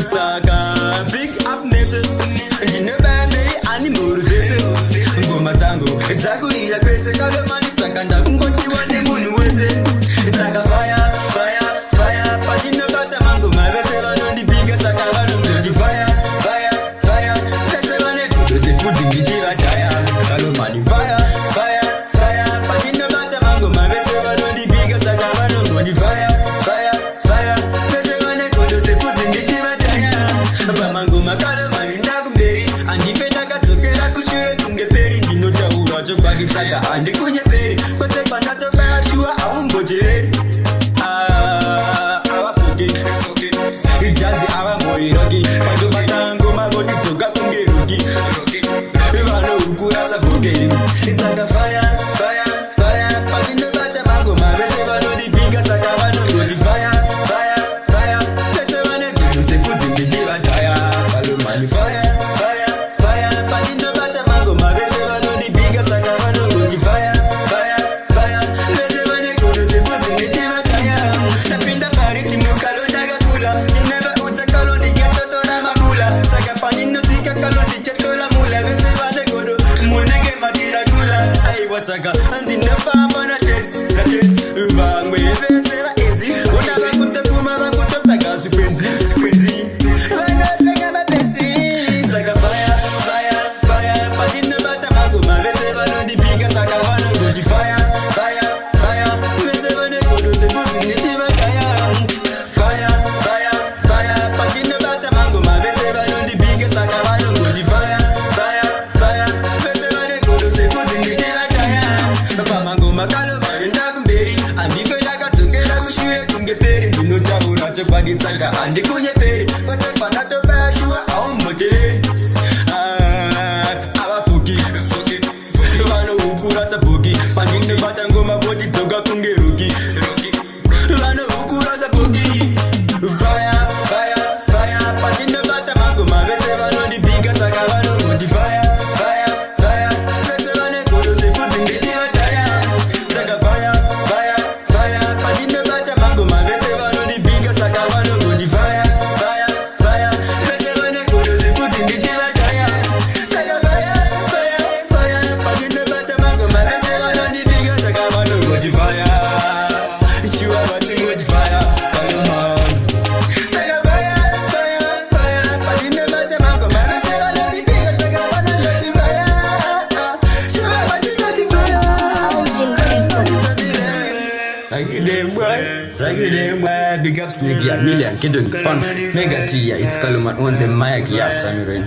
Saka big up message Jine bame animuru zese Ngoma zangu zakulira kwese Kalomani saka ndakungoti wane munu wese Saka fire, fire, fire Pajino bata mangu mavese Vanondi biga saka vanongoti fire, fire, fire Pese vane kuto se fuzi ndichiva chaya Kalomani fire, fire, fire Pajino bata mangu mavese Vanondi biga saka vanongoti fire, fire, fire Pese vane kuto se fuzi ndichiva Pamango makala maninda kumberi Andifenda katokera kushure kungeperi Ndinotaura chokwagi saka andi kunyeperi Kwete panato baya shua au mbojeri Awa fuki Idanzi awa mori roki Pato batango magoti toka kungeruki Ivano ukura sa fuki Isaka fire, fire, fire Patino bata mango mavese vano di biga saka vano goti fire, fire, fire Pese vane kutu se futi ndichiva chaya Fire, fire, fire Patino bata mango mavese vano di biga saka vano goti fire, fire, fire Pese vane kutu se futi ndichiva chaya Napinda mariti mukalonda kakula Nineva utakalo ndiketotora makula Saka panino sika kalo ndiketola mula Vese vane kodo munenge matira kula Aiwa saka andina fama na chase Vangwe vese va enzi Ona vakute puma vakute ptaka sukwenzi Vana pega mapenzi Saka fire, fire, fire Patino bata mango mavese vano di biga Saka vano goti fire, fire, fire Vese vane kodo se buzi ndichiva kaya Fire, fire, fire Patino bata mango mavese vano di biga Saka vano goti fire, fire, fire Vese vane kodo se buzi ndichiva kaya Pamango makalo marinda kumberi Andifenda katokera kushure kungeperi Ndinotaura chokwadi saka andi kunyeperi Kwete panato baya shua au mbojeri Awa fuki Vano ukura sa poki Pandine bata ngoma boti toka kungeruki Vano ukura sa poki Fire, fire, fire Pandine bata mango mavese vano di biga Saka vano goti fire, fire, fire Pese vane kodo se puti ndichiva chaya Saka fire, fire, fire Pandine bata mango mavese vano di biga Saka vano goti fire, fire, fire Pese vane kodo se puti ndichiva chaya Saka fire, fire, fire Pandine bata mango mavese vano di biga Saka vano goti fire Shua vati goti fire Kalomani Saka fire, fire, fire Pandine bata mango mavese vano di biga Saka vano goti fire Shua vati goti fire Thank you them boy Big up Snake ya million Kido ni pan Mega T ya Is Kalomani on the mic ya Samirin